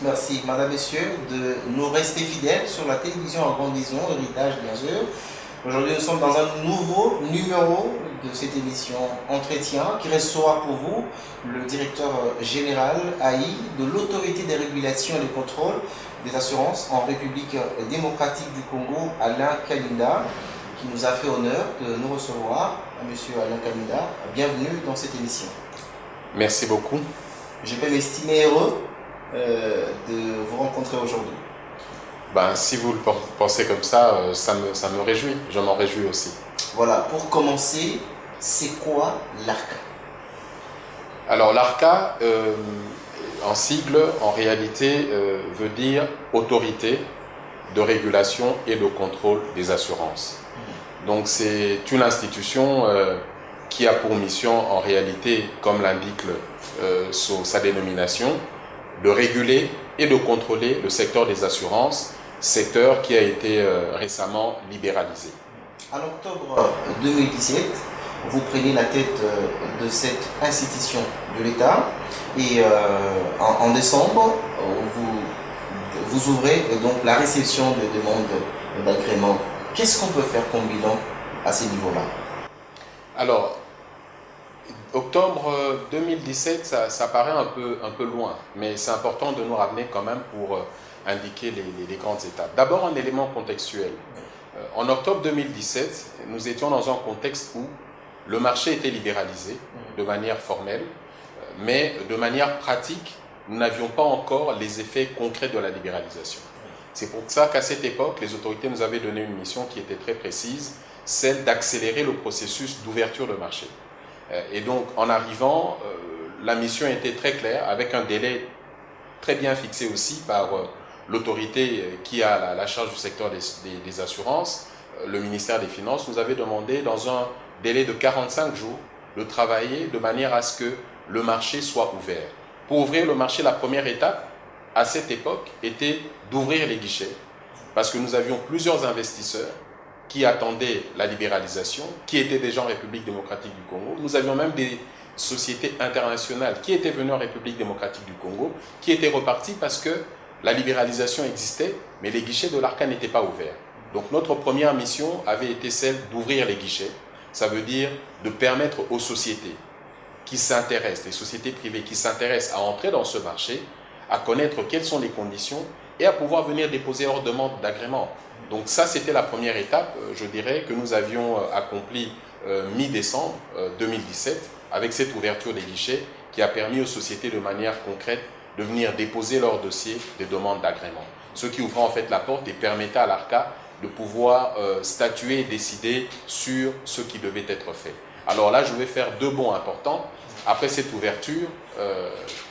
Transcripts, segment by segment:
Merci, Madame, Messieurs, de nous rester fidèles sur la télévision en grande vision, héritage bien sûr. Aujourd'hui, nous sommes dans un nouveau numéro de cette émission Entretien qui restera pour vous le directeur général AI de l'Autorité des régulations et des contrôles des assurances en République démocratique du Congo, Alain Kalinda, qui nous a fait honneur de nous recevoir. Monsieur Alain Kalinda, bienvenue dans cette émission. Merci beaucoup. Je peux m'estimer heureux de vous rencontrer aujourd'hui. Ben, si vous le pensez comme ça, ça me réjouit. Je m'en réjouis aussi. Voilà, pour commencer, c'est quoi l'ARCA? Alors l'ARCA, en sigle, en réalité, veut dire Autorité de régulation et de contrôle des assurances. Donc c'est une institution qui a pour mission, en réalité, comme l'indique sa dénomination, de réguler et de contrôler le secteur des assurances, secteur qui a été récemment libéralisé. En octobre 2017, vous prenez la tête de cette institution de l'État et en décembre, vous ouvrez donc la réception de demandes d'agrément. Qu'est-ce qu'on peut faire comme bilan à ce niveau-là? Alors, octobre 2017, ça paraît un peu loin, mais c'est important de nous ramener quand même pour indiquer les grandes étapes. D'abord, un élément contextuel. En octobre 2017, nous étions dans un contexte où le marché était libéralisé de manière formelle, mais de manière pratique, nous n'avions pas encore les effets concrets de la libéralisation. C'est pour ça qu'à cette époque, les autorités nous avaient donné une mission qui était très précise, celle d'accélérer le processus d'ouverture de marché. Et donc, en arrivant, la mission était très claire, avec un délai très bien fixé aussi par l'autorité qui a la charge du secteur des assurances, le ministère des Finances, nous avait demandé dans un délai de 45 jours de travailler de manière à ce que le marché soit ouvert. Pour ouvrir le marché, la première étape, à cette époque, était d'ouvrir les guichets, parce que nous avions plusieurs investisseurs qui attendaient la libéralisation, qui étaient déjà en République démocratique du Congo. Nous avions même des sociétés internationales qui étaient venues en République démocratique du Congo, qui étaient reparties parce que la libéralisation existait, mais les guichets de l'ARCA n'étaient pas ouverts. Donc notre première mission avait été celle d'ouvrir les guichets. Ça veut dire de permettre aux sociétés qui s'intéressent, les sociétés privées qui s'intéressent à entrer dans ce marché, à connaître quelles sont les conditions et à pouvoir venir déposer leur demande d'agrément. Donc ça, c'était la première étape, je dirais, que nous avions accomplie mi-décembre 2017 avec cette ouverture des guichets qui a permis aux sociétés de manière concrète de venir déposer leur dossier de demande d'agrément. Ce qui ouvrait en fait la porte et permettait à l'ARCA de pouvoir statuer et décider sur ce qui devait être fait. Alors là, je vais faire deux bonds importants. Après cette ouverture,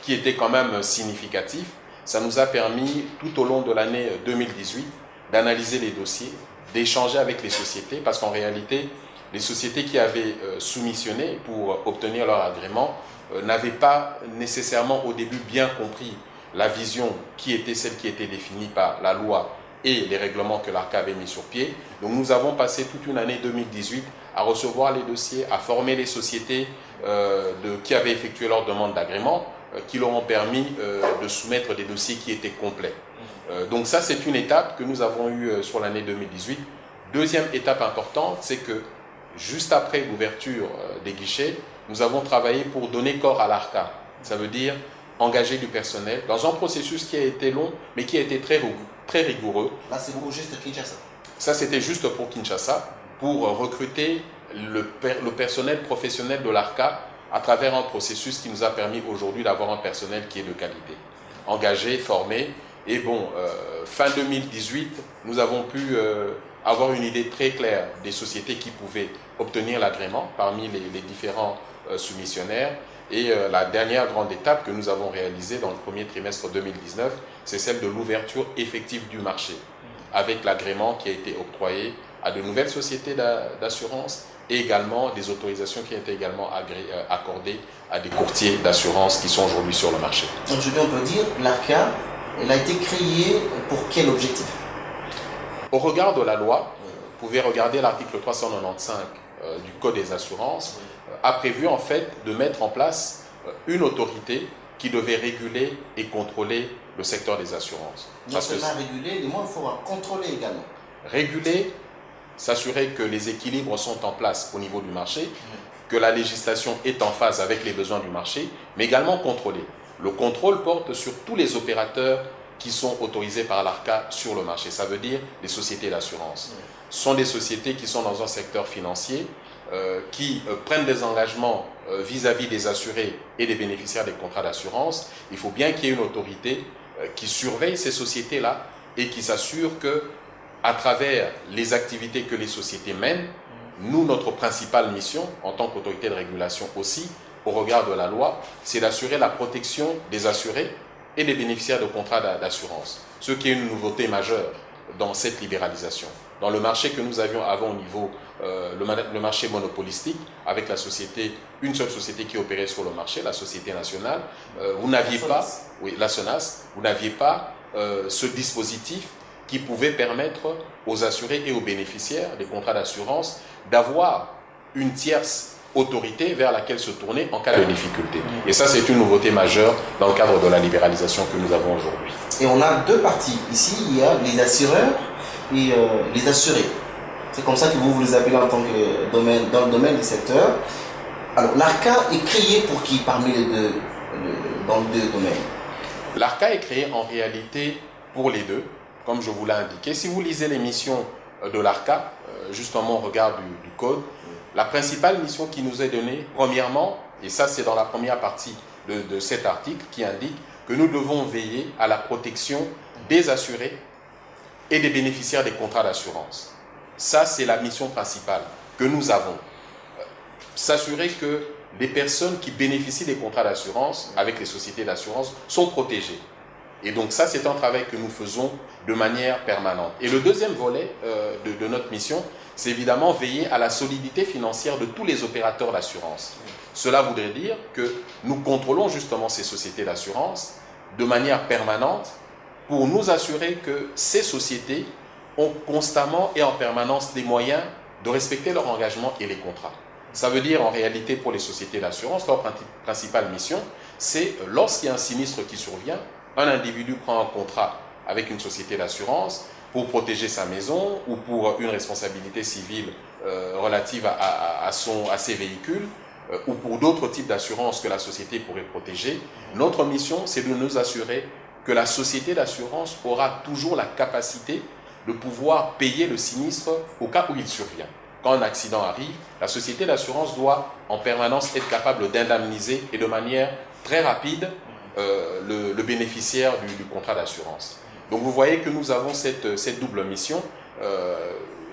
qui était quand même significative, ça nous a permis tout au long de l'année 2018 d'analyser les dossiers, d'échanger avec les sociétés, parce qu'en réalité, les sociétés qui avaient soumissionné pour obtenir leur agrément n'avaient pas nécessairement au début bien compris la vision qui était celle qui était définie par la loi et les règlements que l'ARCA avait mis sur pied. Donc nous avons passé toute une année 2018 à recevoir les dossiers, à former les sociétés qui avaient effectué leur demande d'agrément, qui leur ont permis de soumettre des dossiers qui étaient complets. Donc ça, c'est une étape que nous avons eue sur l'année 2018. Deuxième étape importante, c'est que juste après l'ouverture des guichets, nous avons travaillé pour donner corps à l'ARCA. Ça veut dire engager du personnel dans un processus qui a été long, mais qui a été très rigoureux. Là, c'est pour juste Kinshasa. Ça, c'était juste pour Kinshasa, pour recruter le personnel professionnel de l'ARCA à travers un processus qui nous a permis aujourd'hui d'avoir un personnel qui est de qualité, engagé, formé. Et bon, fin 2018, nous avons pu avoir une idée très claire des sociétés qui pouvaient obtenir l'agrément parmi les différents soumissionnaires. Et la dernière grande étape que nous avons réalisée dans le premier trimestre 2019, c'est celle de l'ouverture effective du marché, avec l'agrément qui a été octroyé à de nouvelles sociétés d'assurance et également des autorisations qui ont été également accordées à des courtiers d'assurance qui sont aujourd'hui sur le marché. Donc je on peut dire, l'ARCA, elle a été créée pour quel objectif? Au regard de la loi, vous pouvez regarder l'article 395 du Code des assurances, a prévu en fait de mettre en place une autorité qui devait réguler et contrôler le secteur des assurances. Non seulement réguler, mais il faut contrôler également. Réguler, s'assurer que les équilibres sont en place au niveau du marché, que la législation est en phase avec les besoins du marché, mais également contrôler. Le contrôle porte sur tous les opérateurs qui sont autorisés par l'ARCA sur le marché. Ça veut dire les sociétés d'assurance. Ce sont des sociétés qui sont dans un secteur financier, qui prennent des engagements vis-à-vis des assurés et des bénéficiaires des contrats d'assurance. Il faut bien qu'il y ait une autorité qui surveille ces sociétés-là et qui s'assure que, à travers les activités que les sociétés mènent, nous, notre principale mission, en tant qu'autorité de régulation aussi, au regard de la loi, c'est d'assurer la protection des assurés et des bénéficiaires de contrats d'assurance. Ce qui est une nouveauté majeure dans cette libéralisation. Dans le marché que nous avions avant au niveau, le marché monopolistique, avec la société, une seule société qui opérait sur le marché, la Société Nationale, vous n'aviez pas, oui, la SONAS, vous n'aviez pas ce dispositif qui pouvait permettre aux assurés et aux bénéficiaires des contrats d'assurance d'avoir une tierce autorité vers laquelle se tourner en cas de difficulté. Et ça, c'est une nouveauté majeure dans le cadre de la libéralisation que nous avons aujourd'hui. Et on a deux parties. Ici, il y a les assureurs et les assurés. C'est comme ça que vous les appelez en tant que domaine, dans le domaine du secteur. Alors, l'ARCA est créé pour qui parmi les deux, dans les deux domaines? L'ARCA est créé en réalité pour les deux, comme je vous l'ai indiqué. Si vous lisez les missions de l'ARCA, justement au regard du code, la principale mission qui nous est donnée, premièrement, et ça c'est dans la première partie de cet article qui indique que nous devons veiller à la protection des assurés et des bénéficiaires des contrats d'assurance. Ça c'est la mission principale que nous avons. S'assurer que les personnes qui bénéficient des contrats d'assurance avec les sociétés d'assurance sont protégées. Et donc ça c'est un travail que nous faisons de manière permanente. Et le deuxième volet de notre mission, c'est évidemment veiller à la solidité financière de tous les opérateurs d'assurance. Cela voudrait dire que nous contrôlons justement ces sociétés d'assurance de manière permanente pour nous assurer que ces sociétés ont constamment et en permanence les moyens de respecter leurs engagements et les contrats. Ça veut dire en réalité pour les sociétés d'assurance, leur principale mission, c'est lorsqu'il y a un sinistre qui survient, un individu prend un contrat avec une société d'assurance pour protéger sa maison ou pour une responsabilité civile relative à ses véhicules ou pour d'autres types d'assurances que la société pourrait protéger. Notre mission, c'est de nous assurer que la société d'assurance aura toujours la capacité de pouvoir payer le sinistre au cas où il survient. Quand un accident arrive, la société d'assurance doit en permanence être capable d'indemniser et de manière très rapide le bénéficiaire du contrat d'assurance. Donc vous voyez que nous avons cette double mission.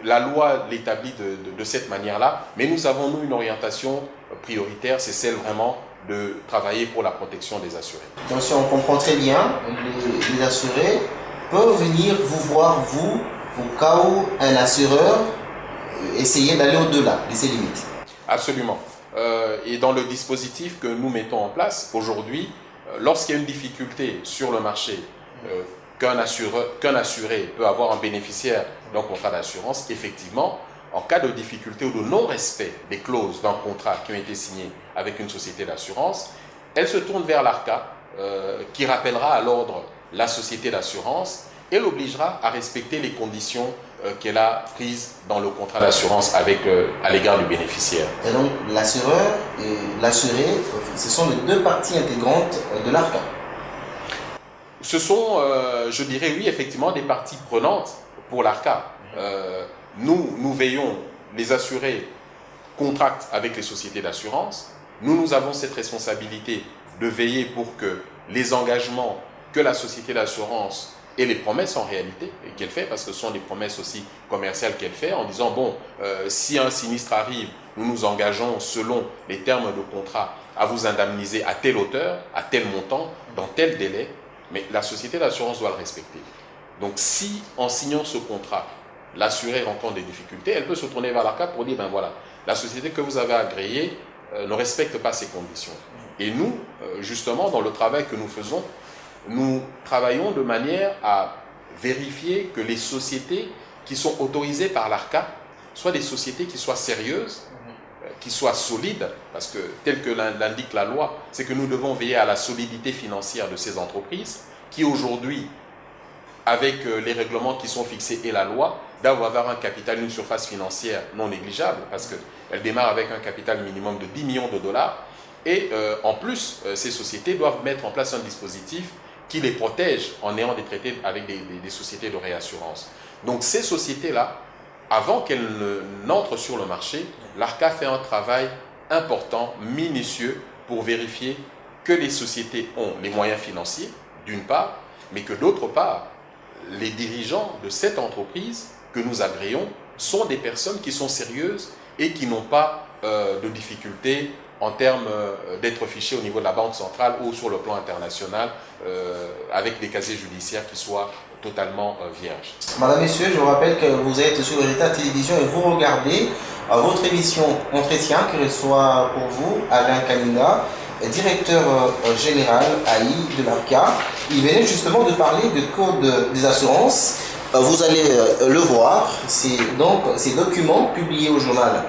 La loi l'établit de cette manière-là, mais nous avons nous une orientation prioritaire, c'est celle vraiment de travailler pour la protection des assurés. Donc si on comprend très bien, les assurés peuvent venir vous voir, vous, au cas où un assureur essayer d'aller au-delà de ses limites. Absolument. Et dans le dispositif que nous mettons en place aujourd'hui, lorsqu'il y a une difficulté sur le marché, qu'un assuré peut avoir un bénéficiaire d'un contrat d'assurance, effectivement, en cas de difficulté ou de non-respect des clauses d'un contrat qui ont été signées avec une société d'assurance, elle se tourne vers l'ARCA, qui rappellera à l'ordre la société d'assurance et l'obligera à respecter les conditions qu'elle a prises dans le contrat d'assurance à l'égard du bénéficiaire. Et donc l'assureur et l'assuré, ce sont les deux parties intégrantes de l'ARCA. Ce sont, je dirais oui, effectivement, des parties prenantes pour l'ARCA. Nous veillons, les assurés contractent avec les sociétés d'assurance. Nous avons cette responsabilité de veiller pour que les engagements que la société d'assurance et les promesses en réalité qu'elle fait, parce que ce sont des promesses aussi commerciales qu'elle fait, en disant, bon, si un sinistre arrive, nous nous engageons selon les termes de contrat à vous indemniser à telle hauteur, à tel montant, dans tel délai, mais la société d'assurance doit le respecter. Donc si en signant ce contrat, l'assuré rencontre des difficultés, elle peut se tourner vers l'ARCA pour dire, ben voilà, la société que vous avez agréée ne respecte pas ces conditions. Et nous, justement, dans le travail que nous faisons, nous travaillons de manière à vérifier que les sociétés qui sont autorisées par l'ARCA soient des sociétés qui soient sérieuses qui soit solide, parce que tel que l'indique la loi, c'est que nous devons veiller à la solidité financière de ces entreprises qui aujourd'hui, avec les règlements qui sont fixés et la loi, doivent avoir un capital, une surface financière non négligeable, parce qu'elles démarrent avec un capital minimum de 10 millions de dollars. Et en plus, ces sociétés doivent mettre en place un dispositif qui les protège en ayant des traités avec des sociétés de réassurance. Donc ces sociétés-là, avant qu'elles n'entrent sur le marché, l'ARCA fait un travail important, minutieux, pour vérifier que les sociétés ont les moyens financiers, d'une part, mais que d'autre part, les dirigeants de cette entreprise que nous agréons sont des personnes qui sont sérieuses et qui n'ont pas de difficultés en termes d'être fichés au niveau de la Banque centrale ou sur le plan international avec des casiers judiciaires qui soient totalement vierges. Madame, Messieurs, je vous rappelle que vous êtes sur l'État Télévision et vous regardez votre émission Entretien qui reçoit pour vous Alain Kaninga, directeur général AI de l'ARCA. Il venait justement de parler du code des assurances. Vous allez le voir, c'est donc ces documents publiés au journal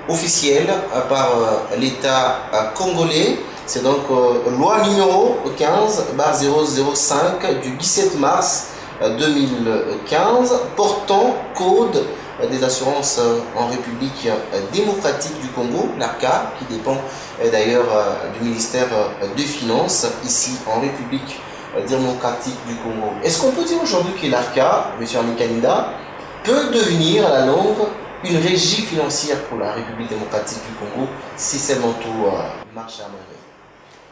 officiel par l'État congolais. C'est donc loi numéro 15/005 du 17 mars 2015 portant code des assurances en République démocratique du Congo, l'ARCA, qui dépend d'ailleurs du ministère des Finances ici en République démocratique du Congo. Est-ce qu'on peut dire aujourd'hui que l'ARCA, M. Kaninga, peut devenir à la longue une régie financière pour la République démocratique du Congo si seulement tout marche à merveille?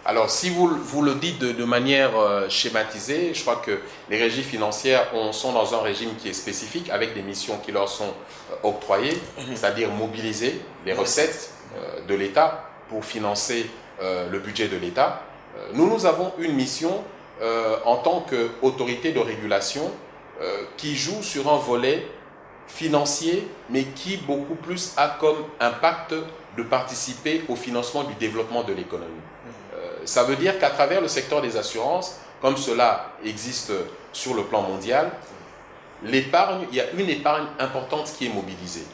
Alors, si vous le dites de manière schématisée, je crois que les régies financières sont dans un régime qui est spécifique, avec des missions qui leur sont octroyées, c'est-à-dire mobiliser les recettes de l'État pour financer le budget de l'État. Nous avons une mission en tant qu'autorité de régulation qui joue sur un volet financier, mais qui beaucoup plus a comme impact de participer au financement du développement de l'économie. Ça veut dire qu'à travers le secteur des assurances, comme cela existe sur le plan mondial, l'épargne, il y a une épargne importante qui est mobilisée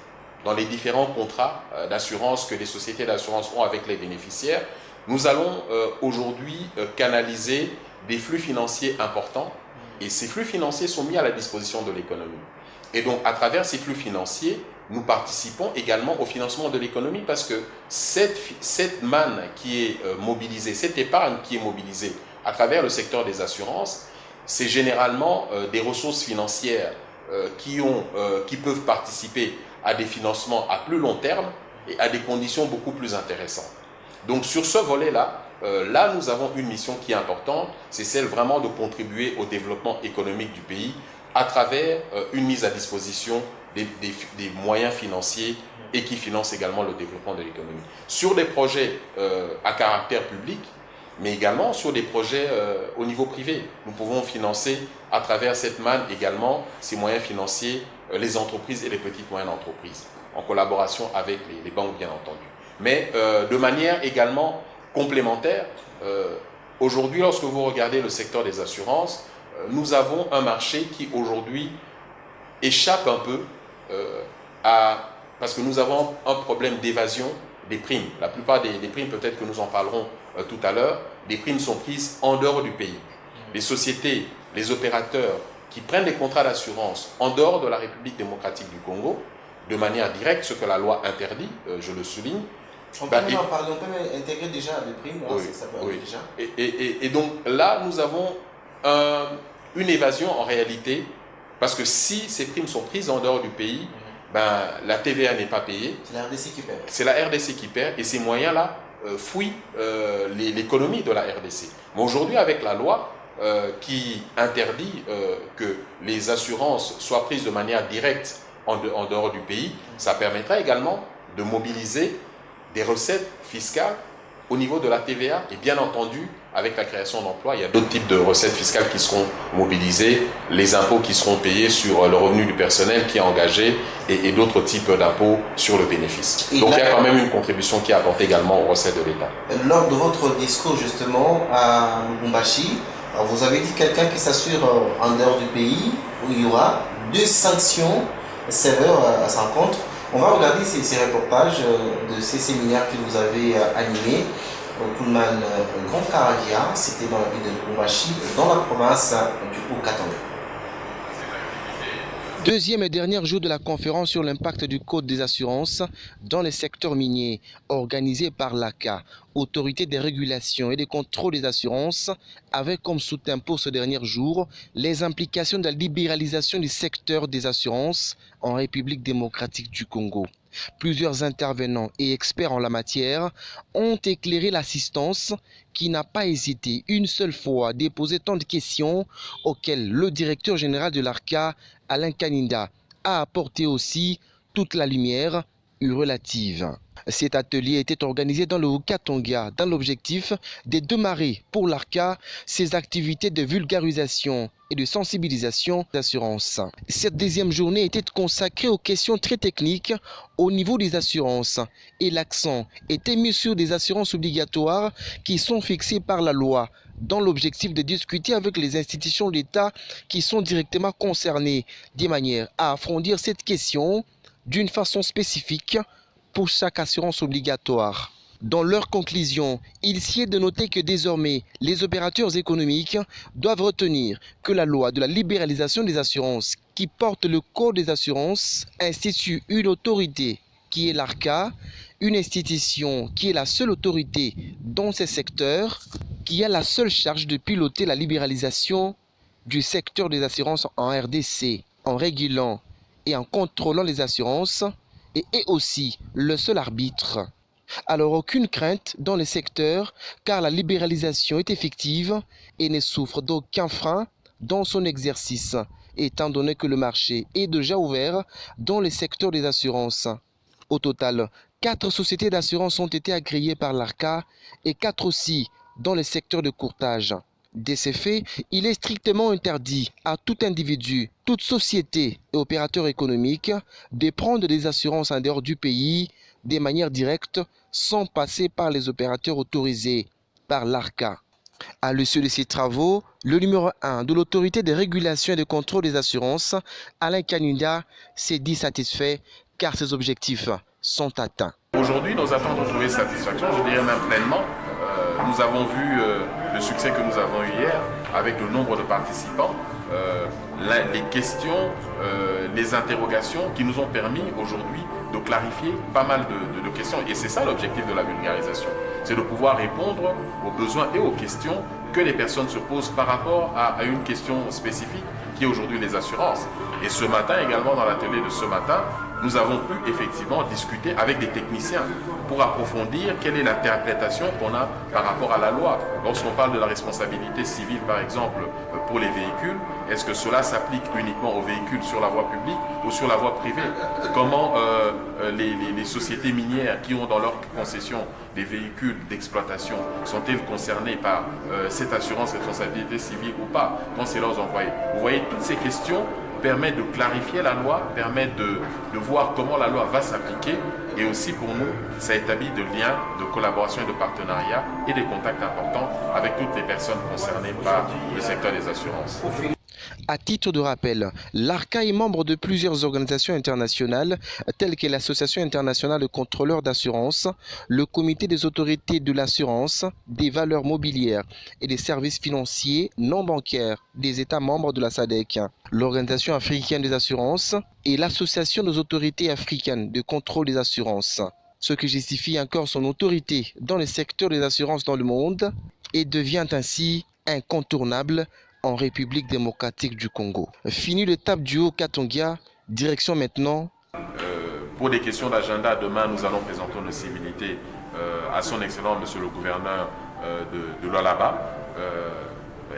dans les différents contrats d'assurance que les sociétés d'assurance ont avec les bénéficiaires. Nous allons aujourd'hui canaliser des flux financiers importants et ces flux financiers sont mis à la disposition de l'économie. Et donc, à travers ces flux financiers, nous participons également au financement de l'économie parce que cette manne qui est mobilisée, cette épargne qui est mobilisée à travers le secteur des assurances, c'est généralement des ressources financières qui peuvent participer à des financements à plus long terme et à des conditions beaucoup plus intéressantes. Donc, sur ce volet-là, là, nous avons une mission qui est importante, c'est celle vraiment de contribuer au développement économique du pays à travers une mise à disposition des moyens financiers et qui financent également le développement de l'économie. Sur des projets à caractère public, mais également sur des projets au niveau privé. Nous pouvons financer à travers cette manne également ces moyens financiers, les entreprises et les petites moyennes entreprises, en collaboration avec les banques bien entendu. Mais de manière également complémentaire, aujourd'hui lorsque vous regardez le secteur des assurances, nous avons un marché qui aujourd'hui échappe un peu parce que nous avons un problème d'évasion des primes. La plupart des primes, peut-être que nous en parlerons tout à l'heure, des primes sont prises en dehors du pays. Les sociétés, les opérateurs qui prennent des contrats d'assurance en dehors de la République démocratique du Congo, de manière directe, ce que la loi interdit, je le souligne. On peut même intégrer déjà des primes, oui, ça peut oui. déjà. Et donc là, nous avons une évasion en réalité, parce que si ces primes sont prises en dehors du pays, la TVA n'est pas payée. C'est la RDC qui perd. C'est la RDC qui perd et ces moyens-là fouillent l'économie de la RDC. Mais aujourd'hui, avec la loi qui interdit que les assurances soient prises de manière directe en dehors du pays, ça permettra également de mobiliser des recettes fiscales au niveau de la TVA et bien entendu, avec la création d'emplois, il y a d'autres types de recettes fiscales qui seront mobilisées, les impôts qui seront payés sur le revenu du personnel qui est engagé et d'autres types d'impôts sur le bénéfice. Donc il y a quand même une contribution qui est apportée également aux recettes de l'État. Lors de votre discours justement à Lubumbashi, vous avez dit quelqu'un qui s'assure en dehors du pays où il y aura 2 sanctions sévères à sa rencontre. On va regarder ces reportages de ces séminaires que vous avez animés au Pullman Grand Caradia, c'était dans la ville de Lubumbashi, dans la province du Haut-Katanga. Deuxième et dernier jour de la conférence sur l'impact du Code des assurances dans les secteurs miniers, organisée par l'ACA, Autorité des régulations et des contrôles des assurances, avec comme sous-thème pour ce dernier jour les implications de la libéralisation du secteur des assurances en République démocratique du Congo. Plusieurs intervenants et experts en la matière ont éclairé l'assistance qui n'a pas hésité une seule fois à déposer tant de questions auxquelles le directeur général de l'ARCA, Alain Kaninda, a apporté aussi toute la lumière relative. Cet atelier était organisé dans le Haut-Katanga dans l'objectif de démarrer pour l'ARCA ses activités de vulgarisation et de sensibilisation d'assurance. Cette deuxième journée était consacrée aux questions très techniques au niveau des assurances et l'accent était mis sur des assurances obligatoires qui sont fixées par la loi dans l'objectif de discuter avec les institutions d'État qui sont directement concernées de manière à approfondir cette question d'une façon spécifique pour chaque assurance obligatoire. Dans leur conclusion, il s'y est de noter que désormais, les opérateurs économiques doivent retenir que la loi de la libéralisation des assurances qui porte le Code des assurances institue une autorité qui est l'ARCA, une institution qui est la seule autorité dans ces secteurs, qui a la seule charge de piloter la libéralisation du secteur des assurances en RDC, en régulant et en contrôlant les assurances, et est aussi le seul arbitre. Alors aucune crainte dans les secteurs car la libéralisation est effective et ne souffre d'aucun frein dans son exercice, étant donné que le marché est déjà ouvert dans les secteurs des assurances. Au total, 4 sociétés d'assurance ont été agréées par l'ARCA et 4 aussi dans les secteurs de courtage. De ces faits, il est strictement interdit à tout individu, toute société et opérateur économique de prendre des assurances en dehors du pays de manière directe sans passer par les opérateurs autorisés par l'ARCA. À l'issue de ces travaux, le numéro 1 de l'autorité de régulation et de contrôle des assurances, Alain Kaninda, s'est dit satisfait car ses objectifs sont atteints. Aujourd'hui, nos attentes ont trouvé satisfaction, je dirais même pleinement. Nous avons vu le succès que nous avons eu hier avec le nombre de participants, les questions, les interrogations qui nous ont permis aujourd'hui de clarifier pas mal de questions. Et c'est ça l'objectif de la vulgarisation, c'est de pouvoir répondre aux besoins et aux questions que les personnes se posent par rapport à une question spécifique qui est aujourd'hui les assurances. Et ce matin également, dans l'atelier de ce matin, nous avons pu effectivement discuter avec des techniciens pour approfondir quelle est l'interprétation qu'on a par rapport à la loi. Lorsqu'on parle de la responsabilité civile, par exemple, pour les véhicules, est-ce que cela s'applique uniquement aux véhicules sur la voie publique ou sur la voie privée? Comment les sociétés minières qui ont dans leur concession des véhicules d'exploitation sont-elles concernées par cette assurance responsabilité civile ou pas quand c'est leurs employés? Vous voyez, toutes ces questions permettent de clarifier la loi, permettent de voir comment la loi va s'appliquer et aussi pour nous, ça établit de liens de collaboration et de partenariat et des contacts importants avec toutes les personnes concernées par le secteur des assurances. À titre de rappel, l'ARCA est membre de plusieurs organisations internationales telles que l'Association internationale de contrôleurs d'assurance, le Comité des autorités de l'assurance, des valeurs mobilières et des services financiers non bancaires des États membres de la SADC, l'Organisation africaine des assurances et l'Association des autorités africaines de contrôle des assurances, ce qui justifie encore son autorité dans le secteur des assurances dans le monde et devient ainsi incontournable en République démocratique du Congo. Fini l'étape du Haut-Katanga, direction maintenant. Pour des questions d'agenda, demain nous allons présenter nos civilités à son Excellence Monsieur le Gouverneur de l'Alaba,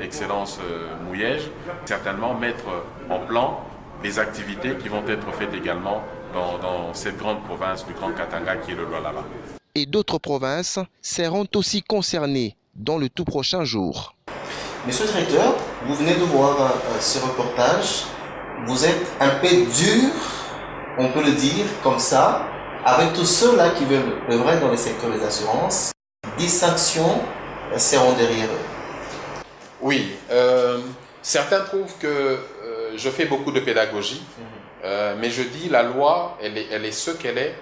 Excellence Mouyège, certainement mettre en plan les activités qui vont être faites également dans cette grande province du Grand Katanga qui est le Lualaba. Et d'autres provinces seront aussi concernées dans le tout prochain jour. Monsieur le directeur, vous venez de voir ce reportage. Vous êtes un peu dur, on peut le dire comme ça, avec tous ceux-là qui veulent œuvrer dans le secteur des assurances. Des sanctions seront derrière eux. Oui, certains trouvent que je fais beaucoup de pédagogie Mais je dis, la loi, elle est ce qu'elle est.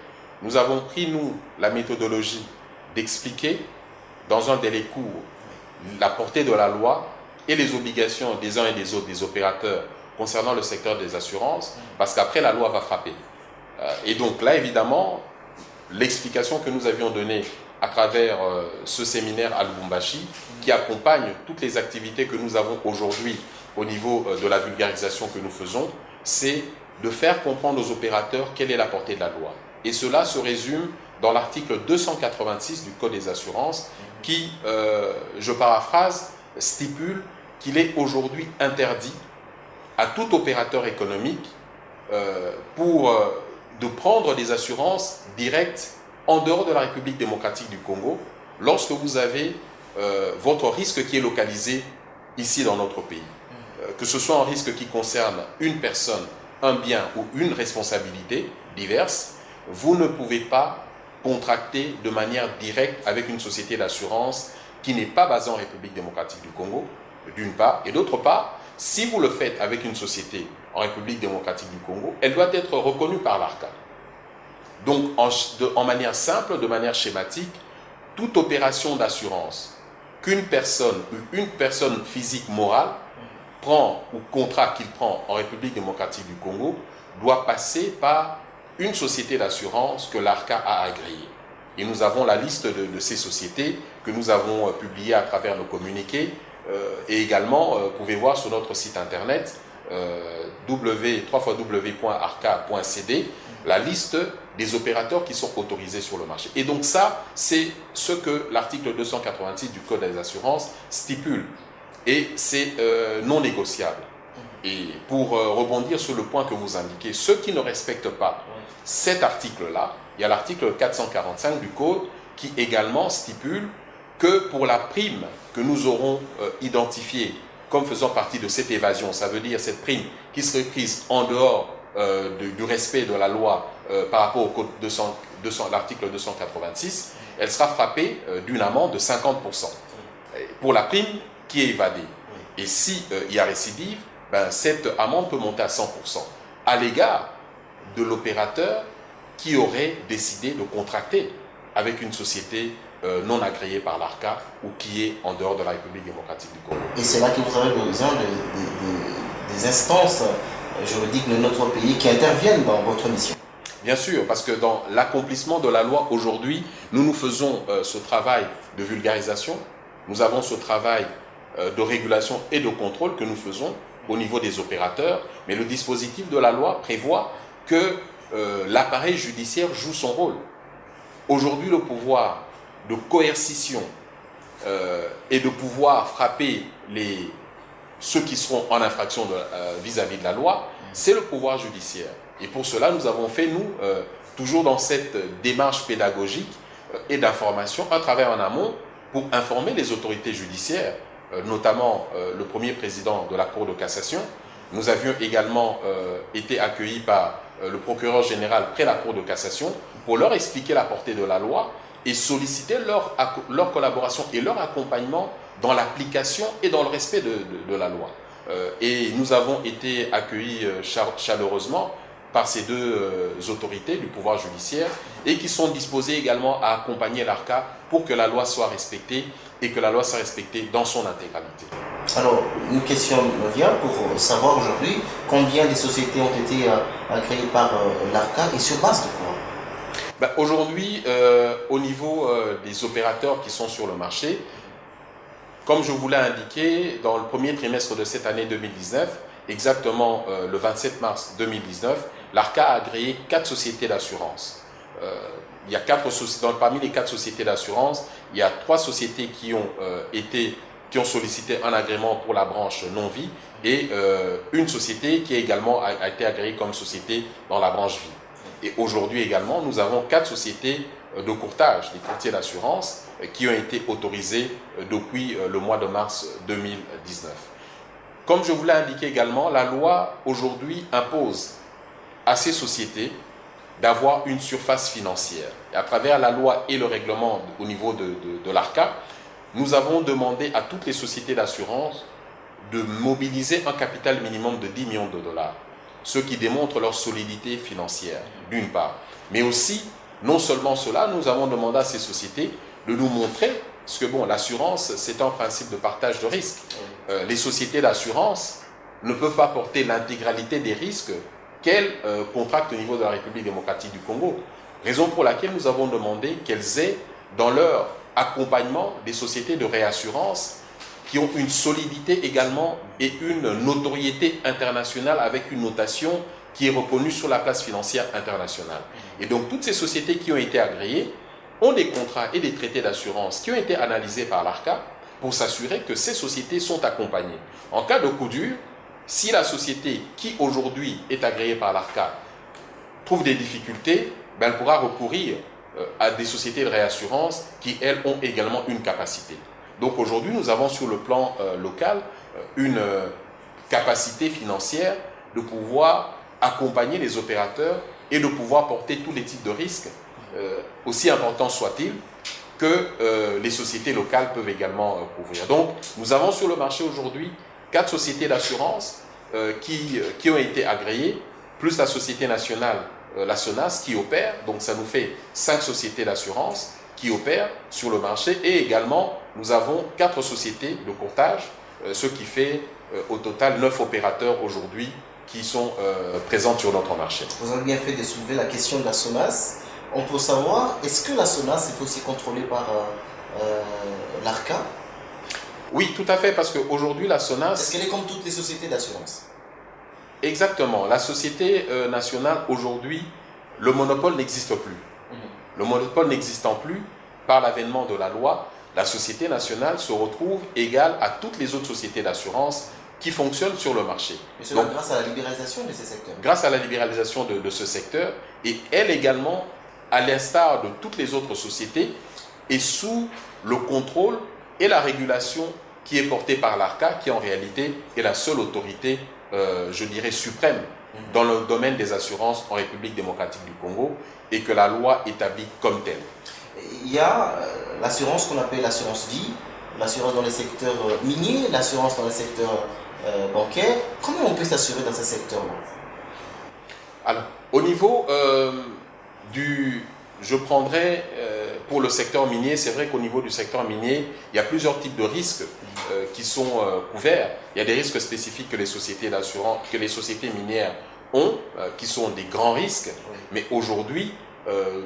Nous avons pris, nous, la méthodologie d'expliquer dans un délai court la portée de la loi et les obligations des uns et des autres, des opérateurs, concernant le secteur des assurances, parce qu'après, la loi va frapper. Et donc là, évidemment, l'explication que nous avions donnée à travers ce séminaire à Lubumbashi, qui accompagne toutes les activités que nous avons aujourd'hui au niveau de la vulgarisation que nous faisons, c'est de faire comprendre aux opérateurs quelle est la portée de la loi. Et cela se résume dans l'article 286 du Code des assurances qui, je paraphrase, stipule qu'il est aujourd'hui interdit à tout opérateur économique de prendre des assurances directes en dehors de la République démocratique du Congo lorsque vous avez votre risque qui est localisé ici dans notre pays. Que ce soit un risque qui concerne une personne, un bien ou une responsabilité diverse, vous ne pouvez pas contracter de manière directe avec une société d'assurance qui n'est pas basée en République démocratique du Congo, d'une part, et d'autre part, si vous le faites avec une société en République démocratique du Congo, elle doit être reconnue par l'ARCA. Donc, en manière simple, de manière schématique, toute opération d'assurance qu'une personne ou une personne physique morale prend ou contrat qu'il prend en République démocratique du Congo doit passer par une société d'assurance que l'ARCA a agréée. Et nous avons la liste de ces sociétés que nous avons publiées à travers nos communiqués et également, vous pouvez voir sur notre site internet www.arca.cd la liste des opérateurs qui sont autorisés sur le marché. Et donc ça, c'est ce que l'article 286 du Code des assurances stipule. Et c'est non négociable. Et pour rebondir sur le point que vous indiquez, ceux qui ne respectent pas cet article-là, il y a l'article 445 du Code qui également stipule que pour la prime que nous aurons identifiée comme faisant partie de cette évasion, ça veut dire cette prime qui serait prise en dehors du respect de la loi par rapport au Code l'article 286, elle sera frappée d'une amende de 50% pour la prime qui est évadée. Et si il y a récidive, cette amende peut monter à 100% à l'égard de l'opérateur qui aurait décidé de contracter avec une société non agréée par l'ARCA ou qui est en dehors de la République démocratique du Congo. Et c'est là que vous avez besoin des instances juridiques de notre pays qui interviennent dans votre mission. Bien sûr, parce que dans l'accomplissement de la loi aujourd'hui, nous faisons ce travail de vulgarisation, nous avons ce travail de régulation et de contrôle que nous faisons au niveau des opérateurs, mais le dispositif de la loi prévoit que l'appareil judiciaire joue son rôle. Aujourd'hui, le pouvoir de coercition et de pouvoir frapper ceux qui seront en infraction vis-à-vis de la loi, c'est le pouvoir judiciaire. Et pour cela, nous avons fait, nous, toujours dans cette démarche pédagogique et d'information, un travail en amont pour informer les autorités judiciaires, notamment le premier président de la Cour de cassation. Nous avions également été accueillis par le procureur général près la Cour de cassation pour leur expliquer la portée de la loi et solliciter leur collaboration et leur accompagnement dans l'application et dans le respect de la loi. Et nous avons été accueillis chaleureusement par ces deux autorités du pouvoir judiciaire et qui sont disposées également à accompagner l'ARCA pour que la loi soit respectée et que la loi soit respectée dans son intégralité. Alors, une question me vient pour savoir aujourd'hui combien de sociétés ont été agréées par l'ARCA et sur base de quoi? Aujourd'hui, au niveau des opérateurs qui sont sur le marché, comme je vous l'ai indiqué, dans le premier trimestre de cette année 2019, exactement le 27 mars 2019, l'ARCA a agréé 4 sociétés d'assurance. Il y a parmi les 4 sociétés d'assurance, il y a 3 sociétés qui ont sollicité un agrément pour la branche non-vie et une société qui également a été agréée comme société dans la branche vie. Et aujourd'hui également, nous avons 4 sociétés de courtage, des courtiers d'assurance, qui ont été autorisées depuis le mois de mars 2019. Comme je vous l'ai indiqué également, la loi aujourd'hui impose à ces sociétés d'avoir une surface financière. Et à travers la loi et le règlement au niveau de l'ARCA, nous avons demandé à toutes les sociétés d'assurance de mobiliser un capital minimum de 10 millions de dollars. ceux qui démontrent leur solidité financière, d'une part. Mais aussi, non seulement cela, nous avons demandé à ces sociétés de nous montrer, parce que bon, l'assurance, c'est un principe de partage de risques. Les sociétés d'assurance ne peuvent pas porter l'intégralité des risques qu'elles contractent au niveau de la République démocratique du Congo. Raison pour laquelle nous avons demandé qu'elles aient dans leur accompagnement des sociétés de réassurance qui ont une solidité également et une notoriété internationale avec une notation qui est reconnue sur la place financière internationale. Et donc toutes ces sociétés qui ont été agréées ont des contrats et des traités d'assurance qui ont été analysés par l'ARCA pour s'assurer que ces sociétés sont accompagnées. En cas de coup dur, si la société qui aujourd'hui est agréée par l'ARCA trouve des difficultés, ben elle pourra recourir à des sociétés de réassurance qui, elles, ont également une capacité. Donc aujourd'hui, nous avons sur le plan local une capacité financière de pouvoir accompagner les opérateurs et de pouvoir porter tous les types de risques, aussi importants soient-ils, que les sociétés locales peuvent également couvrir. Donc, nous avons sur le marché aujourd'hui 4 sociétés d'assurance qui ont été agréées, plus la société nationale, la SONAS, qui opère. Donc, ça nous fait 5 sociétés d'assurance qui opèrent sur le marché. Et également, nous avons 4 sociétés de courtage, ce qui fait au total 9 opérateurs aujourd'hui qui sont présentes sur notre marché. Vous avez bien fait de soulever la question de la SONAS. On peut savoir, est-ce que la SONAS est aussi contrôlée par l'ARCA? Oui, tout à fait, parce qu'aujourd'hui, la SONAS... Est-ce qu'elle est comme toutes les sociétés d'assurance? Exactement. La société nationale, aujourd'hui, le monopole n'existe plus. Le monopole n'existant plus, par l'avènement de la loi, la société nationale se retrouve égale à toutes les autres sociétés d'assurance qui fonctionnent sur le marché. Mais cela grâce à la libéralisation de ces secteurs. Grâce à la libéralisation de ce secteur, et elle également, à l'instar de toutes les autres sociétés, est sous le contrôle et la régulation qui est portée par l'ARCA, qui en réalité est la seule autorité, je dirais, suprême dans le domaine des assurances en République démocratique du Congo, et que la loi établit comme telle. Il y a l'assurance qu'on appelle l'assurance vie, l'assurance dans les secteurs miniers, l'assurance dans les secteurs bancaires. Comment on peut s'assurer dans ces secteurs-là? Alors, au niveau je prendrais pour le secteur minier, c'est vrai qu'au niveau du secteur minier, il y a plusieurs types de risques qui sont couverts. Il y a des risques spécifiques que les sociétés d'assurance, que les sociétés minières ont, qui sont des grands risques. Mais aujourd'hui,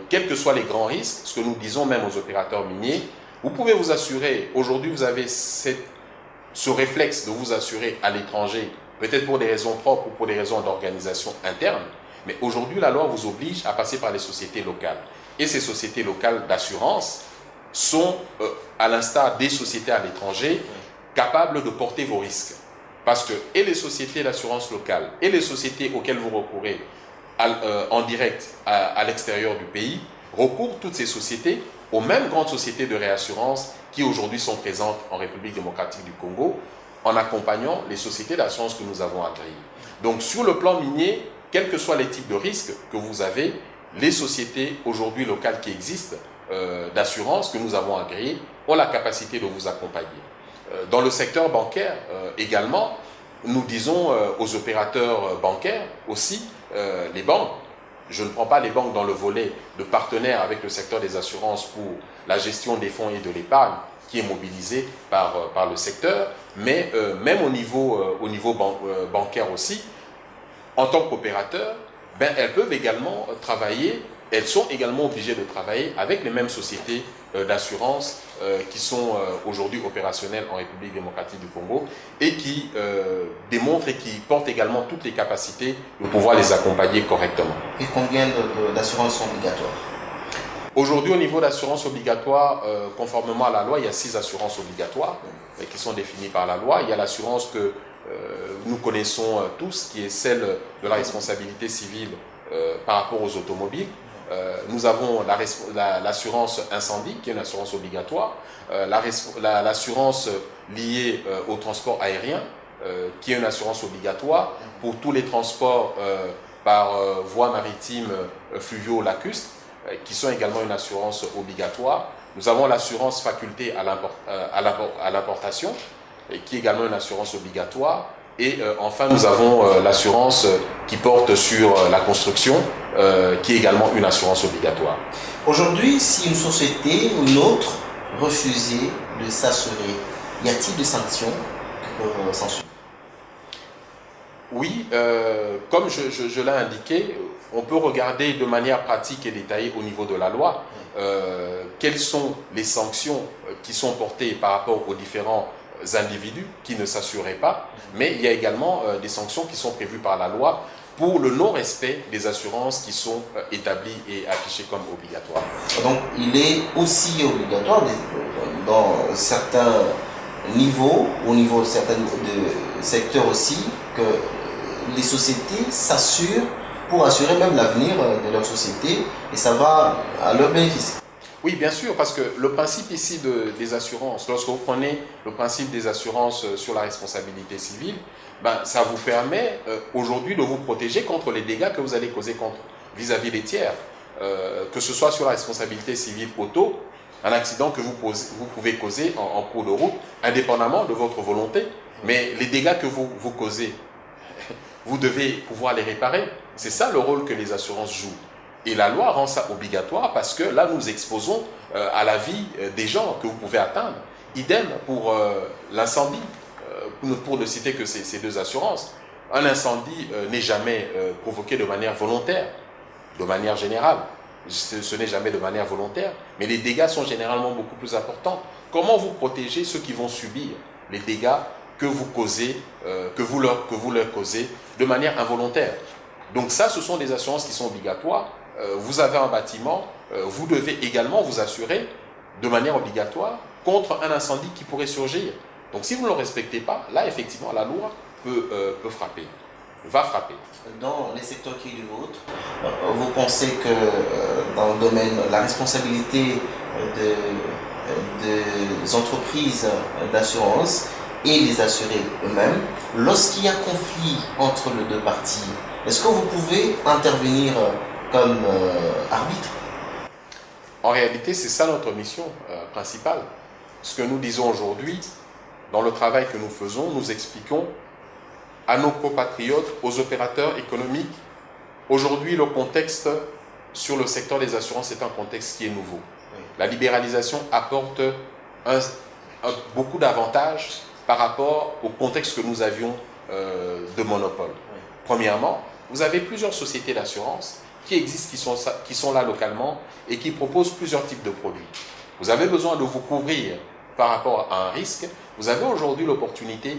quels que soient les grands risques, ce que nous disons même aux opérateurs miniers, vous pouvez vous assurer, aujourd'hui vous avez ce réflexe de vous assurer à l'étranger, peut-être pour des raisons propres ou pour des raisons d'organisation interne, mais aujourd'hui la loi vous oblige à passer par les sociétés locales. Et ces sociétés locales d'assurance sont, à l'instar des sociétés à l'étranger, capables de porter vos risques. Parce que et les sociétés d'assurance locales et les sociétés auxquelles vous recourez en direct à l'extérieur du pays, recourent toutes ces sociétés aux mêmes grandes sociétés de réassurance qui aujourd'hui sont présentes en République démocratique du Congo, en accompagnant les sociétés d'assurance que nous avons agréées. Donc sur le plan minier, quels que soient les types de risques que vous avez, les sociétés aujourd'hui locales qui existent d'assurance que nous avons agréées ont la capacité de vous accompagner. Dans le secteur bancaire également, nous disons aux opérateurs bancaires aussi, les banques, je ne prends pas les banques dans le volet de partenaires avec le secteur des assurances pour la gestion des fonds et de l'épargne qui est mobilisée par le secteur, mais même au niveau bancaire aussi, en tant qu'opérateurs, ben, elles peuvent également travailler, elles sont également obligées de travailler avec les mêmes sociétés d'assurance qui sont aujourd'hui opérationnelles en République démocratique du Congo et qui démontrent et qui portent également toutes les capacités de pouvoir les accompagner correctement. Et combien d'assurances sont obligatoires? Aujourd'hui, au niveau d'assurance obligatoire, conformément à la loi, il y a 6 assurances obligatoires qui sont définies par la loi. Il y a l'assurance que nous connaissons tous, qui est celle de la responsabilité civile par rapport aux automobiles. Nous avons l'assurance incendie, qui est une assurance obligatoire, l'assurance liée au transport aérien, qui est une assurance obligatoire pour tous les transports par voie maritime, fluviaux, lacustre, qui sont également une assurance obligatoire. Nous avons l'assurance faculté à l'importation, qui est également une assurance obligatoire. Et enfin, nous avons l'assurance qui porte sur la construction, qui est également une assurance obligatoire. Aujourd'hui, si une société ou une autre refusait de s'assurer, y a-t-il des sanctions qui peuvent s'en suivre? Oui, comme je l'ai indiqué, on peut regarder de manière pratique et détaillée au niveau de la loi quelles sont les sanctions qui sont portées par rapport aux différents individus qui ne s'assuraient pas, mais il y a également des sanctions qui sont prévues par la loi pour le non-respect des assurances qui sont établies et affichées comme obligatoires. Donc, il est aussi obligatoire dans certains niveaux, au niveau de certains secteurs aussi, que les sociétés s'assurent pour assurer même l'avenir de leur société et ça va à leur bénéfice. Oui, bien sûr, parce que le principe ici des assurances, lorsque vous prenez le principe des assurances sur la responsabilité civile, ben, ça vous permet aujourd'hui de vous protéger contre les dégâts que vous allez causer vis-à-vis des tiers, que ce soit sur la responsabilité civile auto, un accident que vous pouvez causer en cours de route, indépendamment de votre volonté, mais les dégâts que vous causez, vous devez pouvoir les réparer. C'est ça le rôle que les assurances jouent. Et la loi rend ça obligatoire parce que là, nous exposons à la vie des gens que vous pouvez atteindre. Idem pour l'incendie, pour ne citer que ces deux assurances. Un incendie n'est jamais provoqué de manière volontaire, de manière générale. Ce n'est jamais de manière volontaire, mais les dégâts sont généralement beaucoup plus importants. Comment vous protéger ceux qui vont subir les dégâts que vous causez, que vous leur causez de manière involontaire? Donc ça, ce sont des assurances qui sont obligatoires. Vous avez un bâtiment, vous devez également vous assurer de manière obligatoire contre un incendie qui pourrait surgir. Donc si vous ne le respectez pas, là effectivement la loi peut frapper, va frapper. Dans les secteurs qui est du vôtre, vous pensez que dans le domaine de la responsabilité des entreprises d'assurance et les assurés eux-mêmes, lorsqu'il y a conflit entre les deux parties, est-ce que vous pouvez intervenir comme arbitre? En réalité, c'est ça notre mission principale. Ce que nous disons aujourd'hui, dans le travail que nous faisons, nous expliquons à nos compatriotes, aux opérateurs économiques, aujourd'hui le contexte sur le secteur des assurances est un contexte qui est nouveau. La libéralisation apporte beaucoup d'avantages par rapport au contexte que nous avions de monopole. Premièrement, vous avez plusieurs sociétés d'assurance qui existent, qui sont là localement et qui proposent plusieurs types de produits. Vous avez besoin de vous couvrir par rapport à un risque. Vous avez aujourd'hui l'opportunité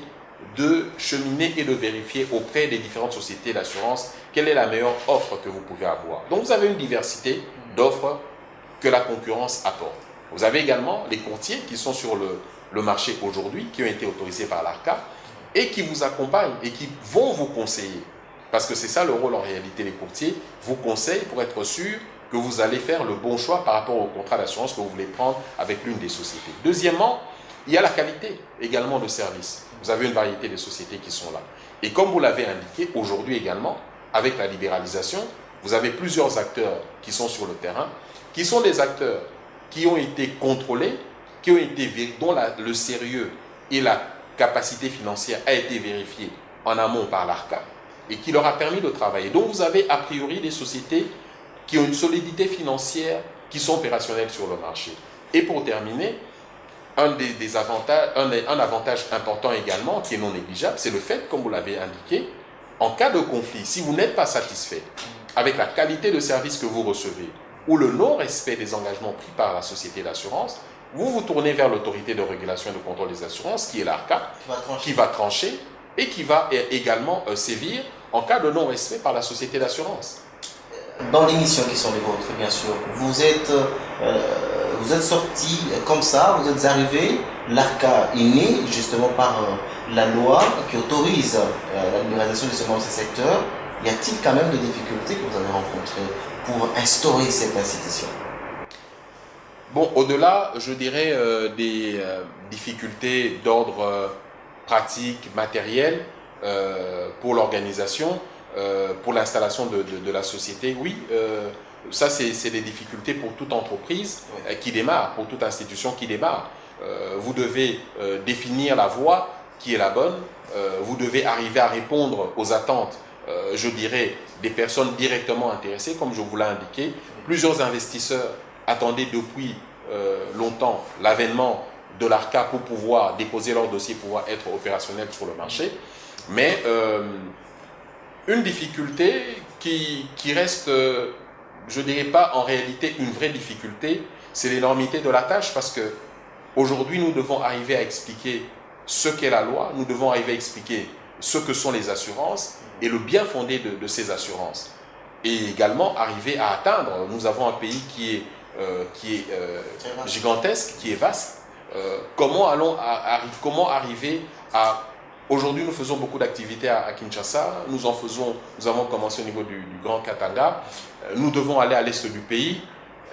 de cheminer et de vérifier auprès des différentes sociétés d'assurance quelle est la meilleure offre que vous pouvez avoir. Donc vous avez une diversité d'offres que la concurrence apporte. Vous avez également les courtiers qui sont sur le marché aujourd'hui, qui ont été autorisés par l'ARCA et qui vous accompagnent et qui vont vous conseiller. Parce que c'est ça le rôle en réalité, les courtiers vous conseillent pour être sûr que vous allez faire le bon choix par rapport au contrat d'assurance que vous voulez prendre avec l'une des sociétés. Deuxièmement, il y a la qualité également de service. Vous avez une variété de sociétés qui sont là. Et comme vous l'avez indiqué, aujourd'hui également, avec la libéralisation, vous avez plusieurs acteurs qui sont sur le terrain, qui sont des acteurs qui ont été contrôlés, dont le sérieux et la capacité financière a été vérifié en amont par l'ARCA et qui leur a permis de travailler. Donc vous avez a priori des sociétés qui ont une solidité financière, qui sont opérationnelles sur le marché. Et pour terminer, un avantage important également, qui est non négligeable, c'est le fait, comme vous l'avez indiqué, en cas de conflit, si vous n'êtes pas satisfait avec la qualité de service que vous recevez ou le non-respect des engagements pris par la société d'assurance, vous vous tournez vers l'autorité de régulation et de contrôle des assurances, qui est l'ARCA, qui va trancher et qui va également sévir en cas de non-respect par la société d'assurance. Dans les missions qui sont les vôtres, bien sûr, vous êtes sortis comme ça, vous êtes arrivés, l'ARCA est né justement par la loi qui autorise la libéralisation de ces secteurs. Y a-t-il quand même des difficultés que vous avez rencontrées pour instaurer cette institution? Bon, au-delà, je dirais, des difficultés d'ordre pratique, matériel pour l'organisation, pour l'installation de la société, oui, ça c'est des difficultés pour toute entreprise qui démarre, pour toute institution qui démarre. Vous devez définir la voie qui est la bonne. Vous devez arriver à répondre aux attentes, je dirais, des personnes directement intéressées, comme je vous l'ai indiqué. Plusieurs investisseurs attendaient depuis longtemps l'avènement de l'ARCA pour pouvoir déposer leur dossier, pouvoir être opérationnel sur le marché. Mais une difficulté qui reste, je ne dirais pas en réalité une vraie difficulté, c'est l'énormité de la tâche, parce que aujourd'hui nous devons arriver à expliquer ce qu'est la loi, nous devons arriver à expliquer ce que sont les assurances et le bien fondé de ces assurances. Et également arriver à atteindre, nous avons un pays qui est gigantesque, qui est vaste. Comment arriver à... Aujourd'hui, nous faisons beaucoup d'activités à Kinshasa, nous avons commencé au niveau du Grand Katanga, nous devons aller à l'est du pays.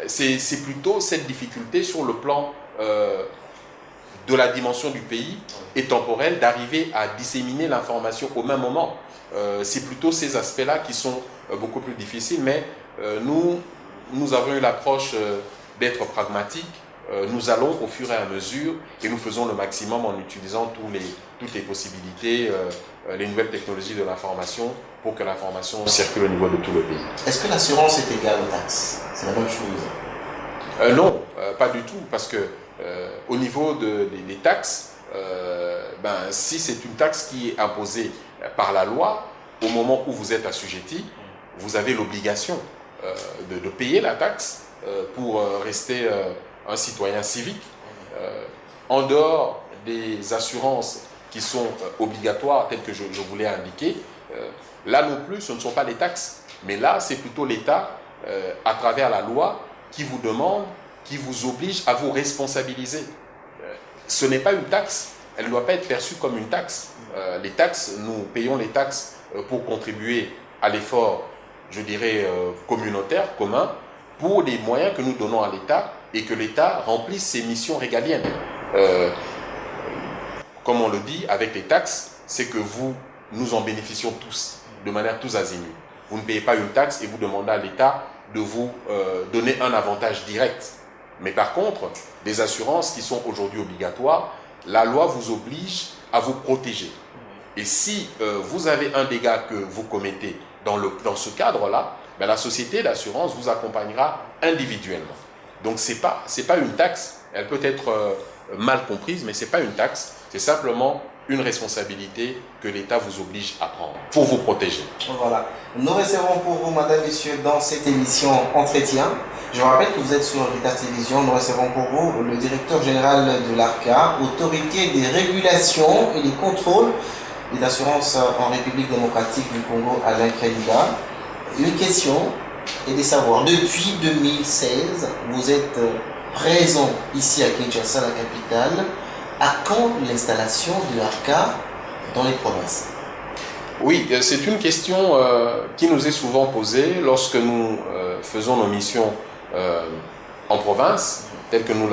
C'est plutôt cette difficulté sur le plan de la dimension du pays et temporelle d'arriver à disséminer l'information au même moment. C'est plutôt ces aspects-là qui sont beaucoup plus difficiles, mais nous avons eu l'approche d'être pragmatique. Nous allons au fur et à mesure et nous faisons le maximum en utilisant toutes les possibilités, les nouvelles technologies de l'information pour que l'information circule au niveau de tout le pays. Est-ce que l'assurance est égale aux taxes? C'est la même chose? Non, pas du tout, parce que au niveau des taxes, si c'est une taxe qui est imposée par la loi, au moment où vous êtes assujetti, vous avez l'obligation de payer la taxe pour rester un citoyen civique. En dehors des assurances qui sont obligatoires, telles que je vous l'ai indiqué, là non plus, ce ne sont pas les taxes, mais là, c'est plutôt l'État, à travers la loi, qui vous demande, qui vous oblige à vous responsabiliser. Ce n'est pas une taxe, elle ne doit pas être perçue comme une taxe. Les taxes, nous payons les taxes pour contribuer à l'effort, je dirais, communautaire, commun, pour les moyens que nous donnons à l'État et que l'État remplisse ses missions régaliennes. Comme on le dit, avec les taxes, c'est que nous en bénéficions tous, de manière tous azimuts. Vous ne payez pas une taxe et vous demandez à l'État de vous donner un avantage direct. Mais par contre, des assurances qui sont aujourd'hui obligatoires, la loi vous oblige à vous protéger. Et si vous avez un dégât que vous commettez dans ce cadre-là, la société d'assurance vous accompagnera individuellement. Donc ce n'est pas une taxe, elle peut être mal comprise, mais ce n'est pas une taxe, c'est simplement une responsabilité que l'État vous oblige à prendre pour vous protéger. Voilà. Nous recevons pour vous, madame, messieurs, dans cette émission Entretien. Je vous rappelle que vous êtes sur Héritage Télévision. Nous recevons pour vous le directeur général de l'ARCA, autorité des régulations et des contrôles des assurances en République démocratique du Congo, Alain Kredida. Une question est de savoir, depuis 2016, vous êtes présent ici à Kinshasa, la capitale. À quand l'installation de l'ARCA dans les provinces? Oui, c'est une question qui nous est souvent posée lorsque nous faisons nos missions en province, telles que nous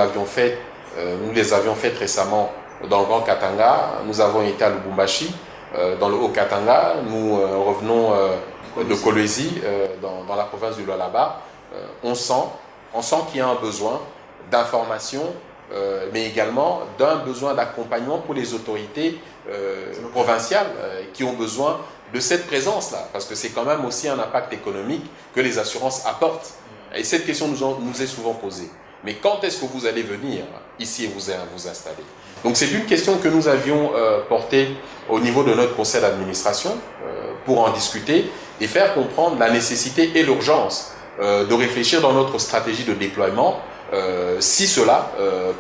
les avions faites récemment dans le Grand Katanga. Nous avons été à Lubumbashi, dans le Haut-Katanga. Nous revenons de Kolwezi, dans la province du Lualaba. On sent qu'il y a un besoin d'information, mais également d'un besoin d'accompagnement pour les autorités provinciales qui ont besoin de cette présence-là, parce que c'est quand même aussi un impact économique que les assurances apportent. Et cette question nous est souvent posée. Mais quand est-ce que vous allez venir ici et vous installer? Donc c'est une question que nous avions portée au niveau de notre conseil d'administration pour en discuter et faire comprendre la nécessité et l'urgence de réfléchir dans notre stratégie de déploiement. Si cela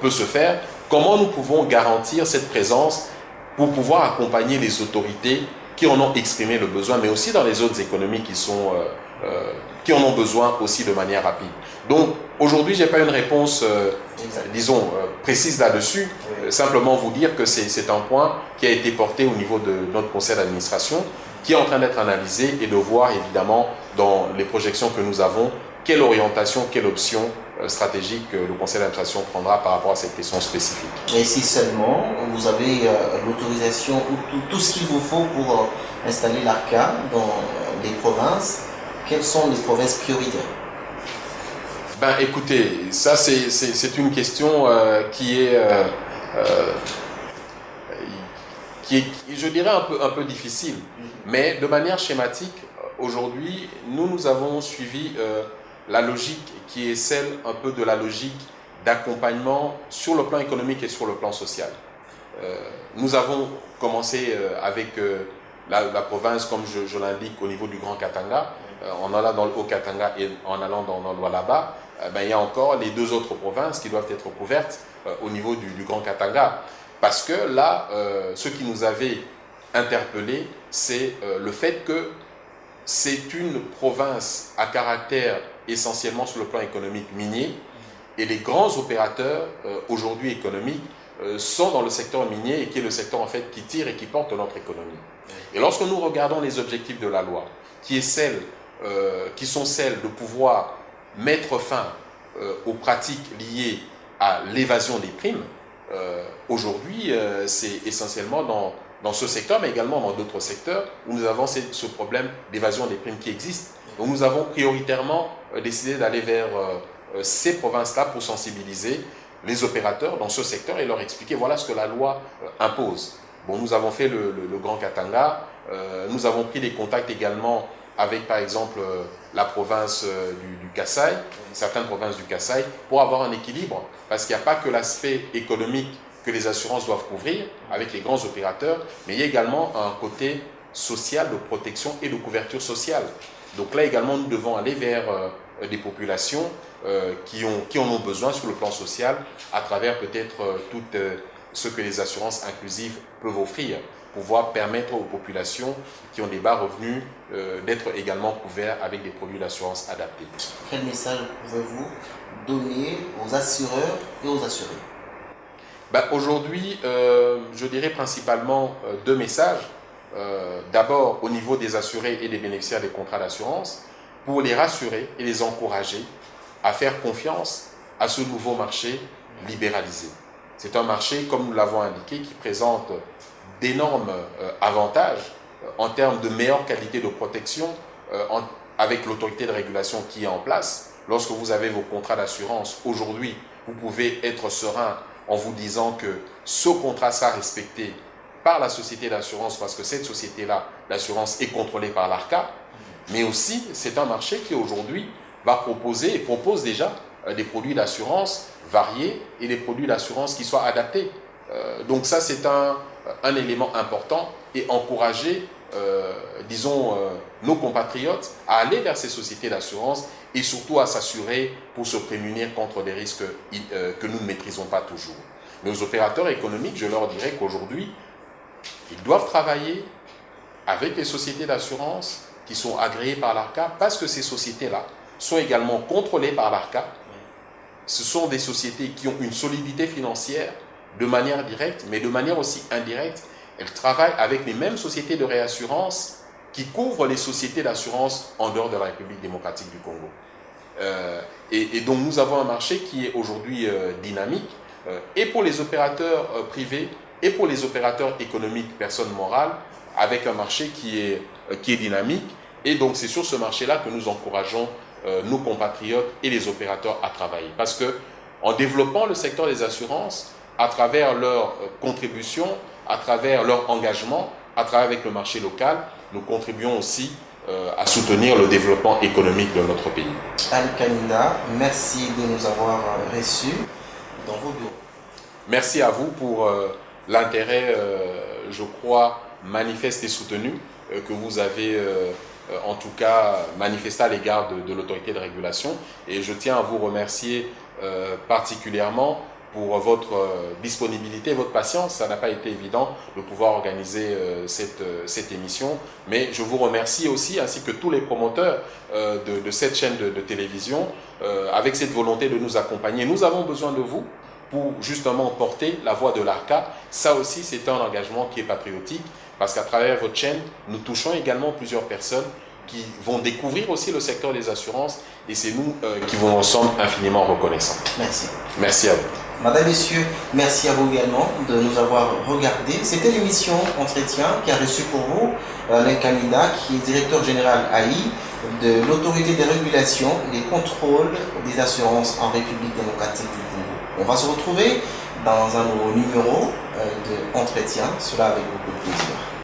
peut se faire, comment nous pouvons garantir cette présence pour pouvoir accompagner les autorités qui en ont exprimé le besoin, mais aussi dans les autres économies qui en ont besoin aussi de manière rapide. Donc aujourd'hui, je n'ai pas une réponse, précise là-dessus, simplement vous dire que c'est un point qui a été porté au niveau de notre conseil d'administration, qui est en train d'être analysé et de voir évidemment dans les projections que nous avons, quelle orientation, quelle option stratégique le conseil d'administration prendra par rapport à cette question spécifique. Et si seulement vous avez l'autorisation ou tout ce qu'il vous faut pour installer l'ARCA dans les provinces, quelles sont les provinces prioritaires? Écoutez, ça c'est une question qui qui est, je dirais, un peu difficile. Mais de manière schématique, aujourd'hui, nous avons suivi la logique qui est celle un peu de la logique d'accompagnement sur le plan économique et sur le plan social. Nous avons commencé avec la province, comme je l'indique, au niveau du Grand Katanga, en allant dans le Haut-Katanga et en allant dans le Lualaba. Il y a encore les 2 autres provinces qui doivent être couvertes au niveau du Grand Katanga. Parce que là, ce qui nous avait interpellé, c'est le fait que c'est une province à caractère essentiellement sur le plan économique minier, et les grands opérateurs aujourd'hui économiques sont dans le secteur minier, et qui est le secteur en fait qui tire et qui porte notre économie. Et lorsque nous regardons les objectifs de la loi, qui sont celles de pouvoir mettre fin aux pratiques liées à l'évasion des primes, aujourd'hui c'est essentiellement dans ce secteur, mais également dans d'autres secteurs où nous avons ce problème d'évasion des primes qui existe. Donc nous avons prioritairement décidé d'aller vers ces provinces-là pour sensibiliser les opérateurs dans ce secteur et leur expliquer voilà ce que la loi impose. Bon, nous avons fait le Grand Katanga, nous avons pris des contacts également avec par exemple la province du Kasaï, certaines provinces du Kasaï, pour avoir un équilibre, parce qu'il n'y a pas que l'aspect économique que les assurances doivent couvrir avec les grands opérateurs, mais il y a également un côté social de protection et de couverture sociale. Donc là également, nous devons aller vers des populations qui en ont besoin sur le plan social, à travers peut-être tout ce que les assurances inclusives peuvent offrir, pouvoir permettre aux populations qui ont des bas revenus d'être également couverts avec des produits d'assurance adaptés. Quel message pouvez-vous donner aux assureurs et aux assurés? Aujourd'hui, je dirais principalement 2 messages. D'abord, au niveau des assurés et des bénéficiaires des contrats d'assurance, pour les rassurer et les encourager à faire confiance à ce nouveau marché libéralisé. C'est un marché, comme nous l'avons indiqué, qui présente d'énormes avantages en termes de meilleure qualité de protection avec l'autorité de régulation qui est en place. Lorsque vous avez vos contrats d'assurance, aujourd'hui, vous pouvez être serein en vous disant que ce contrat sera respecté par la société d'assurance, parce que cette société-là, l'assurance, est contrôlée par l'ARCA, mais aussi c'est un marché qui aujourd'hui va proposer et propose déjà des produits d'assurance variés et des produits d'assurance qui soient adaptés. Donc ça, c'est un élément important, et encourager, disons, nos compatriotes à aller vers ces sociétés d'assurance et surtout à s'assurer pour se prémunir contre des risques que nous ne maîtrisons pas toujours. Mais aux opérateurs économiques, je leur dirais qu'aujourd'hui, ils doivent travailler avec les sociétés d'assurance qui sont agréées par l'ARCA, parce que ces sociétés-là sont également contrôlées par l'ARCA. Ce sont des sociétés qui ont une solidité financière de manière directe, mais de manière aussi indirecte. Elles travaillent avec les mêmes sociétés de réassurance qui couvrent les sociétés d'assurance en dehors de la République démocratique du Congo. Et donc nous avons un marché qui est aujourd'hui dynamique, et pour les opérateurs privés et pour les opérateurs économiques, personnes morales, avec un marché qui est dynamique. Et donc c'est sur ce marché-là que nous encourageons nos compatriotes et les opérateurs à travailler. Parce que en développant le secteur des assurances, à travers leur contribution, à travers leur engagement, à travers avec le marché local, nous contribuons aussi à soutenir le développement économique de notre pays. Ali Kanina, merci de nous avoir reçus dans vos bureaux. Merci à vous pour l'intérêt, je crois, manifeste et soutenu que vous avez en tout cas manifesté à l'égard de l'autorité de régulation. Et je tiens à vous remercier particulièrement pour votre disponibilité, votre patience. Ça n'a pas été évident de pouvoir organiser cette émission, mais je vous remercie aussi, ainsi que tous les promoteurs de cette chaîne de télévision, avec cette volonté de nous accompagner. Nous avons besoin de vous pour justement porter la voix de l'ARCA. Ça aussi, c'est un engagement qui est patriotique, parce qu'à travers votre chaîne, nous touchons également plusieurs personnes qui vont découvrir aussi le secteur des assurances, et c'est nous qui vous en sommes infiniment reconnaissants. Merci. Merci à vous. Madame, Messieurs, merci à vous également de nous avoir regardés. C'était l'émission Entretien qui a reçu pour vous Alain Kanina, qui est directeur général AI de l'autorité de régulation et des contrôles des assurances en République démocratique du Congo. On va se retrouver dans un nouveau numéro d'entretien, cela avec beaucoup de plaisir.